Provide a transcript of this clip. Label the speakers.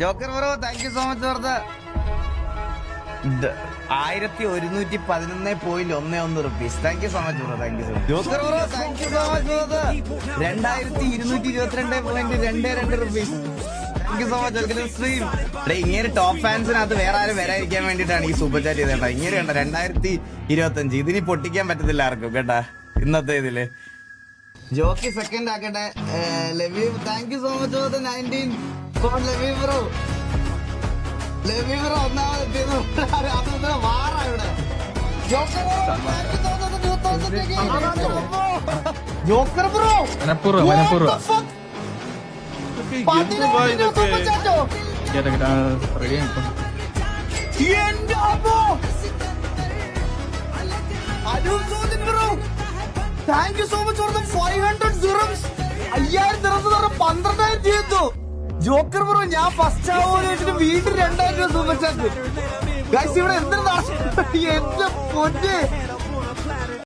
Speaker 1: Joker bro thank you so much for the 1111.11 rupees. Thank you so much bro. Thank you so much Joker bro. Thank you so much for the 2222.22 rupees. Thank you so much. Welcome stream. ഇങ്ങനെ top ഫാൻസിനകത്ത് വേറെ ആരും വരാതിരിക്കാൻ വേണ്ടിയിട്ടാണ് ഈ super chat ചെയ്തേട്ടാ. ഇങ്ങനെ കണ്ട 2025 ഇതിനി പൊട്ടിക്കാൻ പറ്റത്തില്ല ആർക്കും കേട്ടാ ഇന്നത്തെ ഇതില്. ജോക്കി സെക്കൻഡ് ആക്കട്ടെ. ലവീവ് thank you so much for the 19 for ലവീവ് ബ്രോ. ലവീവ് ബ്രോ ഒന്നാമതെത്തിയത് വാറാ ഇവിടെ. Joker bro thank you so much for the 500 dirhams. 5000 dirhams 12,000 ചെയ്തു. ജോക്കർ ബ്രോ ഞാൻ ഫസ്റ്റ് ആവുന്ന വീണ്ടും 2000 രൂപ സൂപ്പർ ചാറ്റ്. ഗൈസ് ഇവിടെ എന്തിനാ എന്റെ പൊന്നെ